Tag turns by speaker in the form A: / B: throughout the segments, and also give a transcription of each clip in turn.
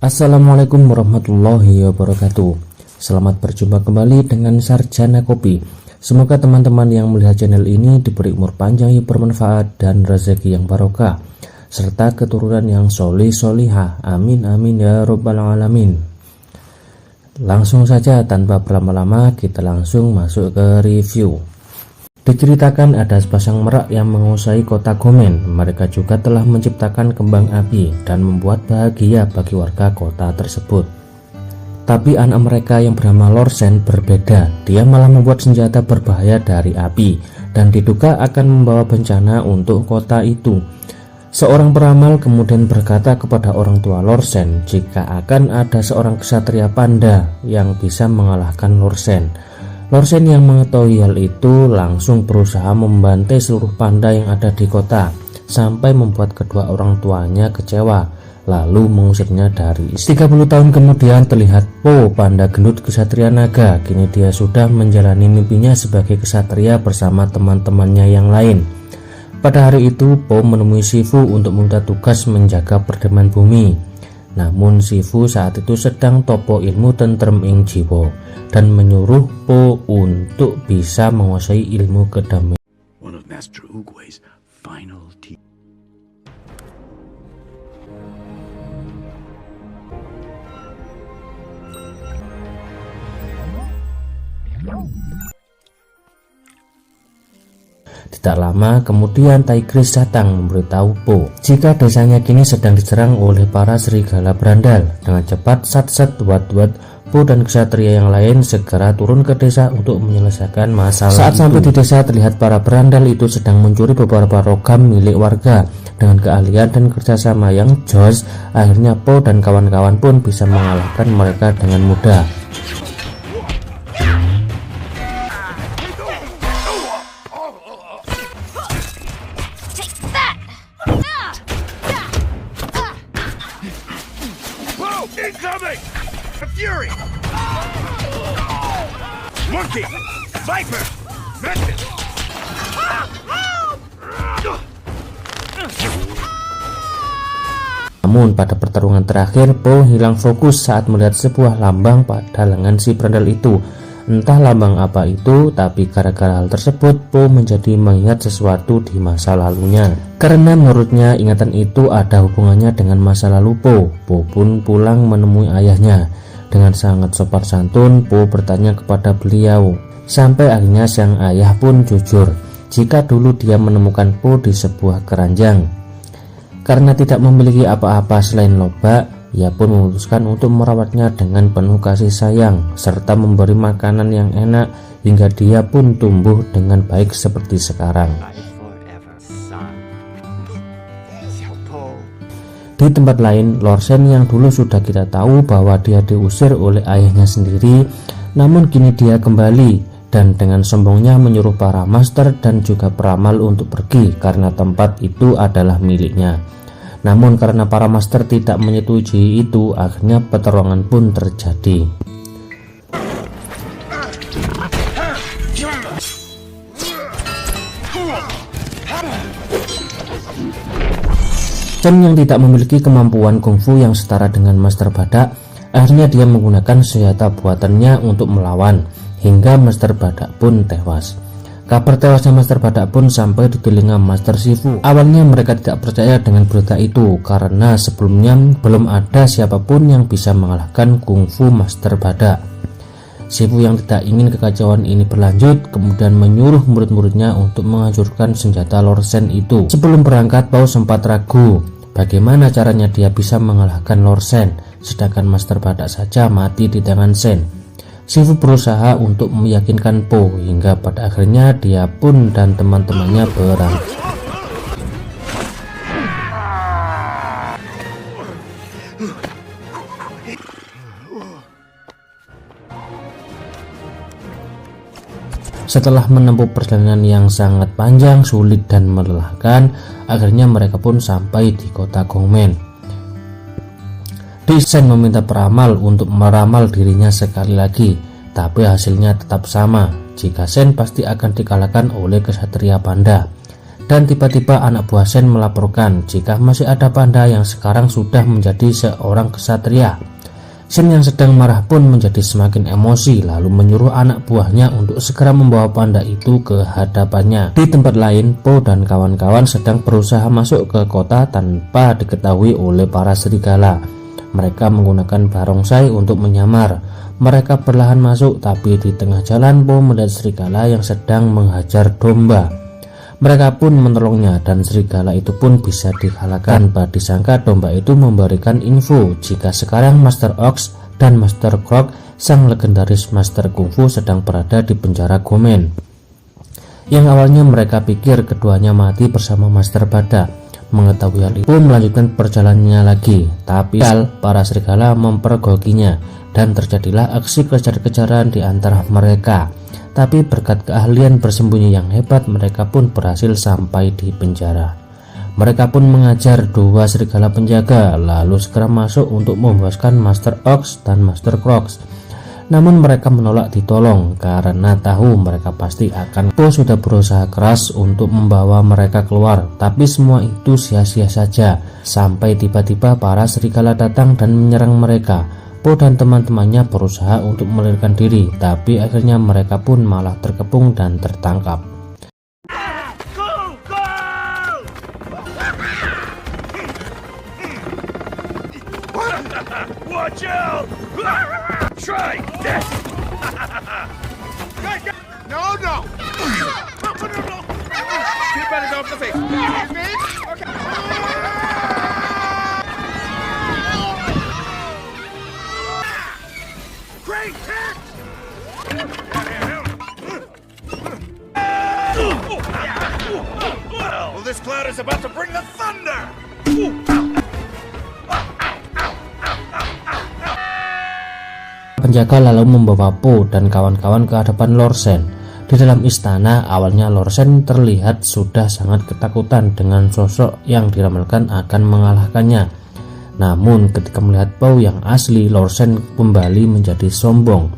A: Assalamualaikum warahmatullahi wabarakatuh. Selamat berjumpa kembali dengan Sarjana Kopi. Semoga teman-teman yang melihat channel ini diberi umur panjang yang bermanfaat dan rezeki yang barokah, serta keturunan yang solih solihah. Amin amin ya robbal alamin. Langsung saja tanpa berlama-lama kita langsung masuk ke review. Diceritakan ada sepasang merak yang menguasai kota Gomen. Mereka juga telah menciptakan kembang api dan membuat bahagia bagi warga kota tersebut. Tapi anak mereka yang bernama Lorsen berbeda. Dia malah membuat senjata berbahaya dari api dan diduga akan membawa bencana untuk kota itu. Seorang peramal kemudian berkata kepada orang tua Lorsen jika akan ada seorang ksatria panda yang bisa mengalahkan Lorsen. Lorsen yang mengetahui hal itu langsung berusaha membantai seluruh panda yang ada di kota sampai membuat kedua orang tuanya kecewa, lalu mengusirnya dari istana. 30 tahun kemudian terlihat Po, panda gendut ksatria naga. Kini dia sudah menjalani mimpinya sebagai ksatria bersama teman-temannya yang lain. Pada hari itu Po menemui Shifu untuk meminta tugas menjaga perdamaian bumi. Namun Shifu saat itu sedang topo ilmu tentrem ing jiwa dan menyuruh Po untuk bisa menguasai ilmu kedamaian.
B: One of Master Oogway's final teachings.
A: Tidak lama kemudian Tigris datang memberitahu Po jika desanya kini sedang diserang oleh para serigala berandal. Dengan cepat sat-sat wat-wat Po dan ksatria yang lain segera turun ke desa untuk menyelesaikan masalah. Saat sampai di desa terlihat para berandal itu sedang mencuri beberapa logam milik warga. Dengan keahlian dan kerjasama yang jos, akhirnya Po dan kawan-kawan pun bisa mengalahkan mereka dengan mudah.
B: Incoming! A Fury! Monkey! Viper! Vengeance!
A: Namun pada pertarungan terakhir Po hilang fokus saat melihat sebuah lambang pada lengan si berandal itu. Entah lambang apa itu, tapi gara-gara hal tersebut Po menjadi mengingat sesuatu di masa lalunya. Karena menurutnya ingatan itu ada hubungannya dengan masa lalu Po. Po pun pulang menemui ayahnya. Dengan sangat sopan santun Po bertanya kepada beliau. Sampai akhirnya sang ayah pun jujur jika dulu dia menemukan Po di sebuah keranjang. Karena tidak memiliki apa-apa selain lobak, ia pun memutuskan untuk merawatnya dengan penuh kasih sayang serta memberi makanan yang enak hingga dia pun tumbuh dengan baik seperti sekarang. Di tempat lain, Lorsen yang dulu sudah kita tahu bahwa dia diusir oleh ayahnya sendiri, namun kini dia kembali dan dengan sombongnya menyuruh para master dan juga peramal untuk pergi karena tempat itu adalah miliknya. Namun karena para master tidak menyetujui itu, akhirnya pertarungan pun terjadi. Chen yang tidak memiliki kemampuan kungfu yang setara dengan Master Badak, akhirnya dia menggunakan senjata buatannya untuk melawan, hingga Master Badak pun tewas. Kabar tewasnya Master Badak pun sampai di telinga Master Shifu. Awalnya mereka tidak percaya dengan berita itu karena sebelumnya belum ada siapapun yang bisa mengalahkan kungfu Master Badak. Shifu yang tidak ingin kekacauan ini berlanjut kemudian menyuruh murid-muridnya untuk menghancurkan senjata Lorsen itu. Sebelum berangkat Po sempat ragu bagaimana caranya dia bisa mengalahkan Lorsen, sedangkan Master Badak saja mati di tangan Shen. Shifu berusaha untuk meyakinkan Po hingga pada akhirnya dia pun dan teman-temannya berangkat. Setelah menempuh perjalanan yang sangat panjang, sulit dan melelahkan, akhirnya mereka pun sampai di kota Gongmen. Shen meminta peramal untuk meramal dirinya sekali lagi, tapi hasilnya tetap sama. Jika Shen pasti akan dikalahkan oleh ksatria panda. Dan tiba-tiba anak buah Sen melaporkan jika masih ada panda yang sekarang sudah menjadi seorang kesatria. Sen yang sedang marah pun menjadi semakin emosi, lalu menyuruh anak buahnya untuk segera membawa panda itu ke hadapannya. Di tempat lain, Po dan kawan-kawan sedang berusaha masuk ke kota tanpa diketahui oleh para serigala. Mereka menggunakan barongsai untuk menyamar. Mereka perlahan masuk, tapi di tengah jalan Po melihat serigala yang sedang menghajar domba. Mereka pun menolongnya dan serigala itu pun bisa dikalahkan. Tanpa disangka domba itu memberikan info jika sekarang Master Ox dan Master Croc, sang legendaris Master Kungfu, sedang berada di penjara Gomen. Yang awalnya mereka pikir keduanya mati bersama Master Bada. Mengetahui hal itu melanjutkan perjalanannya lagi, tapi para serigala mempergokinya dan terjadilah aksi kejar-kejaran di antara mereka. Tapi berkat keahlian bersembunyi yang hebat, mereka pun berhasil sampai di penjara. Mereka pun mengajar dua serigala penjaga, lalu segera masuk untuk membebaskan Master Ox dan Master Croc. Namun mereka menolak ditolong karena tahu mereka pasti akan. Po sudah berusaha keras untuk membawa mereka keluar, tapi semua itu sia-sia saja. Sampai tiba-tiba para serigala datang dan menyerang mereka. Po dan teman-temannya berusaha untuk melarikan diri, tapi akhirnya mereka pun malah terkepung dan tertangkap.
B: Watch out! Try this! No, no! Get better off the face. Okay. Great hit! Well, this cloud is about to bring the thunder!
A: Penjaga lalu membawa Po dan kawan-kawan ke hadapan Lord Sen. Di dalam istana, awalnya Lord Sen terlihat sudah sangat ketakutan dengan sosok yang diramalkan akan mengalahkannya. Namun ketika melihat Po yang asli, Lord Sen kembali menjadi sombong.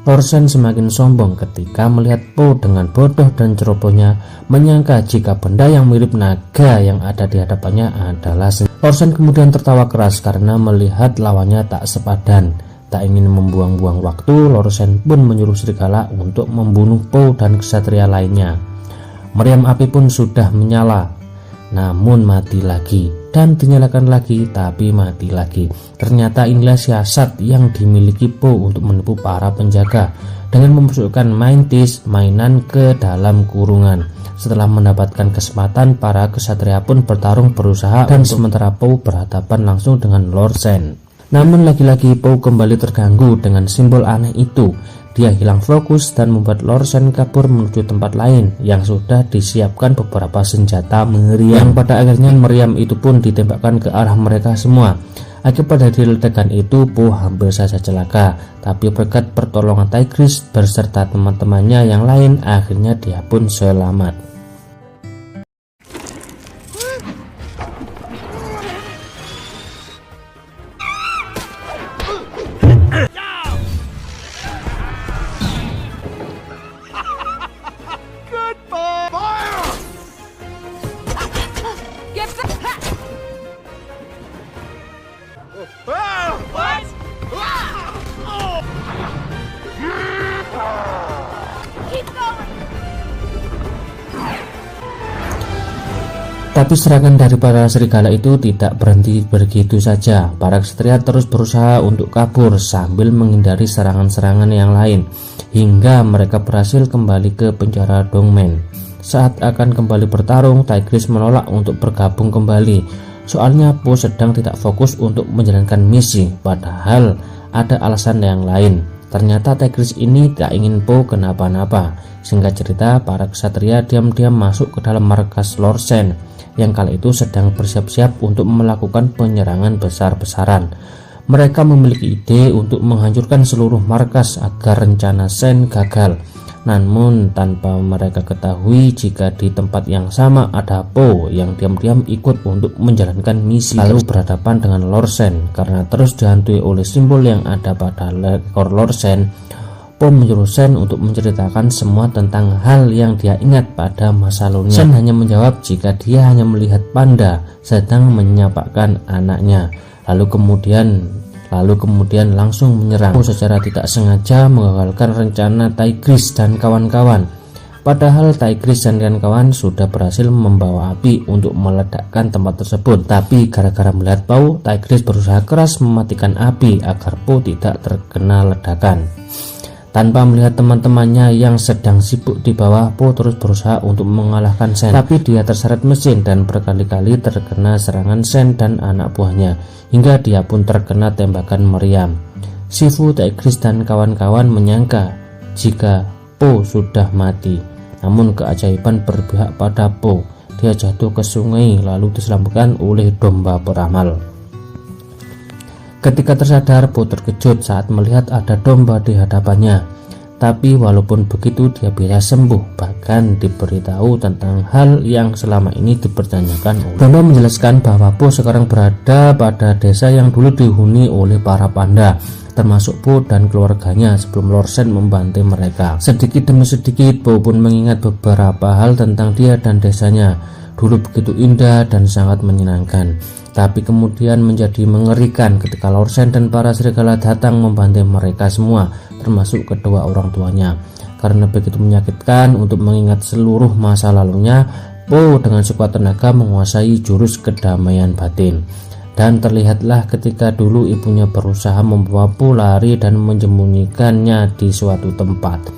A: Lord Sen semakin sombong ketika melihat Po dengan bodoh dan cerobohnya menyangka jika benda yang mirip naga yang ada di hadapannya adalah senjata. Lord Sen kemudian tertawa keras karena melihat lawannya tak sepadan. Tak ingin membuang-buang waktu, Lord Sen pun menyuruh serigala untuk membunuh Po dan kesatria lainnya. Meriam api pun sudah menyala, namun mati lagi, dan dinyalakan lagi, tapi mati lagi. Ternyata inilah siasat yang dimiliki Po untuk menipu para penjaga dengan memasukkan Mantis mainan ke dalam kurungan. Setelah mendapatkan kesempatan, para kesatria pun bertarung berusaha dan sementara Po berhadapan langsung dengan Lord Sen. Namun lagi-lagi Po kembali terganggu dengan simbol aneh itu. Dia hilang fokus dan membuat Lord Sen kabur menuju tempat lain yang sudah disiapkan beberapa senjata meriam. Pada akhirnya meriam itu pun ditembakkan ke arah mereka semua. Akibat dari ledakan itu, Po hampir saja celaka, tapi berkat pertolongan Tigris berserta teman-temannya yang lain, akhirnya dia pun selamat. Tapi serangan dari para serigala itu tidak berhenti begitu saja. Para ksatria terus berusaha untuk kabur sambil menghindari serangan-serangan yang lain, hingga mereka berhasil kembali ke penjara Dongmen. Saat akan kembali bertarung, Tigris menolak untuk bergabung kembali. Soalnya Po sedang tidak fokus untuk menjalankan misi, padahal ada alasan yang lain. Ternyata Tigris ini tak ingin Po kenapa-napa. Singkat cerita, para ksatria diam-diam masuk ke dalam markas Lord Sen yang kala itu sedang bersiap-siap untuk melakukan penyerangan besar-besaran. Mereka memiliki ide untuk menghancurkan seluruh markas agar rencana Sen gagal. Namun tanpa mereka ketahui jika di tempat yang sama ada Po yang diam-diam ikut untuk menjalankan misi. Lalu berhadapan dengan Lord Sen. Karena terus dihantui oleh simbol yang ada pada ekor Lord Sen, Po menyuruh Shen untuk menceritakan semua tentang hal yang dia ingat pada masa lalunya. Shen hanya menjawab jika dia hanya melihat panda sedang menyapakan anaknya, lalu kemudian langsung menyerang. Po secara tidak sengaja mengagalkan rencana Tigris dan kawan-kawan. Padahal Tigris dan kawan-kawan sudah berhasil membawa api untuk meledakkan tempat tersebut. Tapi gara-gara melihat Po, Tigris berusaha keras mematikan api agar Po tidak terkena ledakan. Tanpa melihat teman-temannya yang sedang sibuk di bawah, Po terus berusaha untuk mengalahkan Shen. Tapi dia terseret mesin dan berkali-kali terkena serangan Shen dan anak buahnya, hingga dia pun terkena tembakan meriam. Shifu, Tigris dan kawan-kawan menyangka jika Po sudah mati. Namun keajaiban berpihak pada Po. Dia jatuh ke sungai lalu diselamatkan oleh domba beramal. Ketika tersadar, Po terkejut saat melihat ada domba di hadapannya. Tapi walaupun begitu dia bisa sembuh, bahkan diberitahu tentang hal yang selama ini dipertanyakan. Domba menjelaskan bahwa Po sekarang berada pada desa yang dulu dihuni oleh para panda, termasuk Po dan keluarganya sebelum Lord Shen membantai mereka. Sedikit demi sedikit Po pun mengingat beberapa hal tentang dia dan desanya. Dulu begitu indah dan sangat menyenangkan, tapi kemudian menjadi mengerikan ketika Lord Shen dan para serigala datang membantai mereka semua, termasuk kedua orang tuanya. Karena begitu menyakitkan untuk mengingat seluruh masa lalunya, Po dengan sekuat tenaga menguasai jurus kedamaian batin. Dan terlihatlah ketika dulu ibunya berusaha membawa Po lari dan menyembunyikannya di suatu tempat,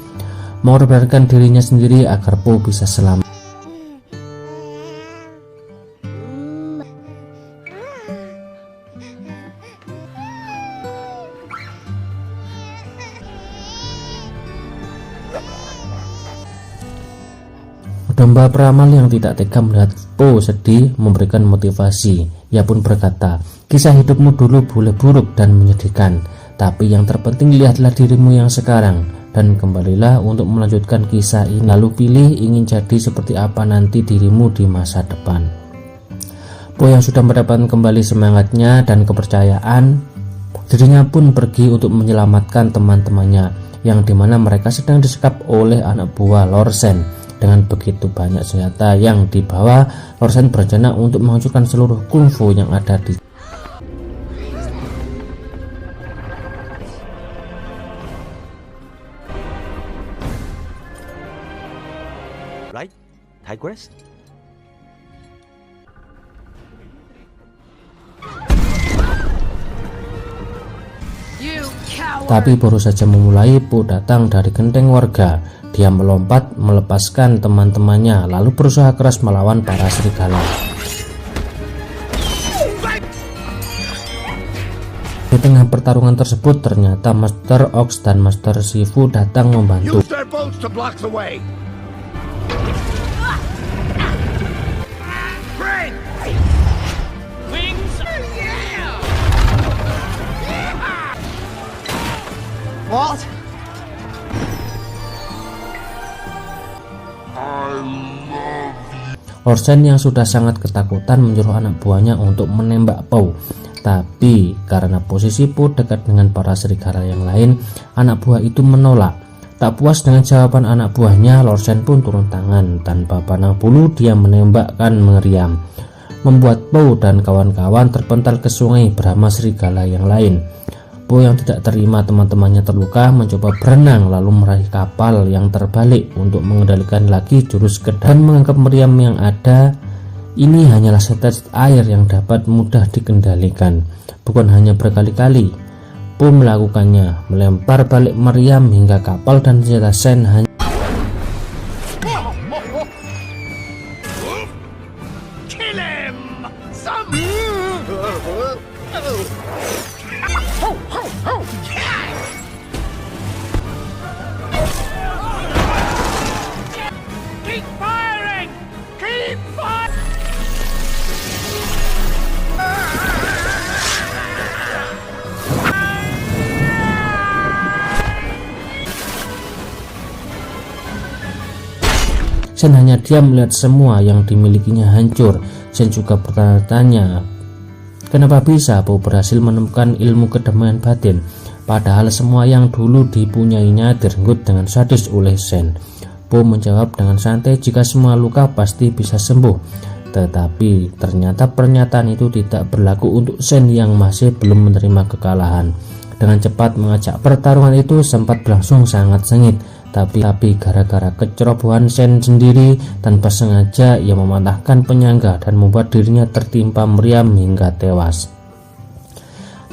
A: mengorbankan dirinya sendiri agar Po bisa selamat. Domba peramal yang tidak tega melihat Po sedih memberikan motivasi. Ia pun berkata, kisah hidupmu dulu boleh buruk dan menyedihkan, tapi yang terpenting lihatlah dirimu yang sekarang dan kembalilah untuk melanjutkan kisah ini. Lalu pilih ingin jadi seperti apa nanti dirimu di masa depan. Po yang sudah mendapatkan kembali semangatnya dan kepercayaan, dirinya pun pergi untuk menyelamatkan teman-temannya yang dimana mereka sedang disekap oleh anak buah Lord Shen. Dengan begitu banyak senjata yang dibawa, Lord Shen berencana untuk menghancurkan seluruh kungfu yang ada di
C: Right, Tigris?
A: Tapi baru saja memulai, Po datang dari genteng warga. Dia melompat melepaskan teman-temannya lalu berusaha keras melawan para serigala. Di tengah pertarungan tersebut ternyata Master Ox dan Master Shifu datang membantu.
B: Use their boats to block the way. Great! Wings! Yeah! What?
A: Lord Shen yang sudah sangat ketakutan menyuruh anak buahnya untuk menembak Po. Tapi karena posisi Po dekat dengan para serigala yang lain, anak buah itu menolak. Tak puas dengan jawaban anak buahnya, Lord Shen pun turun tangan. Tanpa pandang bulu dia menembakkan meriam, membuat Po dan kawan-kawan terpental ke sungai bersama serigala yang lain. Po yang tidak terima teman-temannya terluka mencoba berenang lalu meraih kapal yang terbalik untuk mengendalikan lagi jurus dan menganggap meriam yang ada ini hanyalah setetes air yang dapat mudah dikendalikan. Bukan hanya berkali-kali, Po melakukannya, melempar balik meriam hingga kapal dan senjata Shen hanya
B: Kill him! Some... Keep firing! Keep firing!
A: Shen hanya diam melihat semua yang dimilikinya hancur. Shen juga bertanya-tanya kenapa bisa Po berhasil menemukan ilmu kedamaian batin. Padahal semua yang dulu dipunyainya direnggut dengan sadis oleh Shen. Po menjawab dengan santai jika semua luka pasti bisa sembuh. Tetapi ternyata pernyataan itu tidak berlaku untuk Shen yang masih belum menerima kekalahan. Dengan cepat mengajak pertarungan itu sempat berlangsung sangat sengit. Tapi gara-gara kecerobohan Shen sendiri, tanpa sengaja ia mematahkan penyangga dan membuat dirinya tertimpa meriam hingga tewas.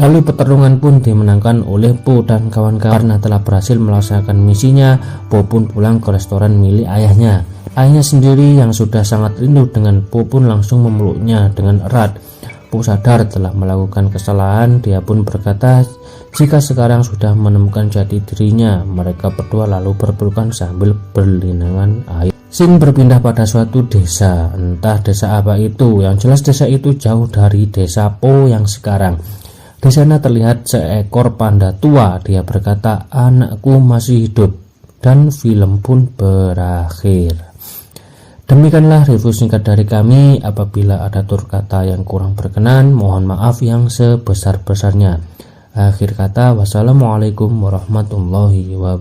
A: Lalu pertarungan pun dimenangkan oleh Po dan kawan-kawan. Karena telah berhasil melaksanakan misinya, Po pun pulang ke restoran milik ayahnya. Ayahnya sendiri yang sudah sangat rindu dengan Po pun langsung memeluknya dengan erat. Po sadar telah melakukan kesalahan. Dia pun berkata jika sekarang sudah menemukan jati dirinya. Mereka berdua lalu berpelukan sambil berlinangan air. Scene berpindah pada suatu desa, entah desa apa itu. Yang jelas desa itu jauh dari desa Po yang sekarang. Di sana terlihat seekor panda tua. Dia berkata, "Anakku masih hidup." Dan film pun berakhir. Demikianlah review singkat dari kami. Apabila ada tutur kata yang kurang berkenan, mohon maaf yang sebesar-besarnya. Akhir kata, wassalamualaikum warahmatullahi wabarakatuh.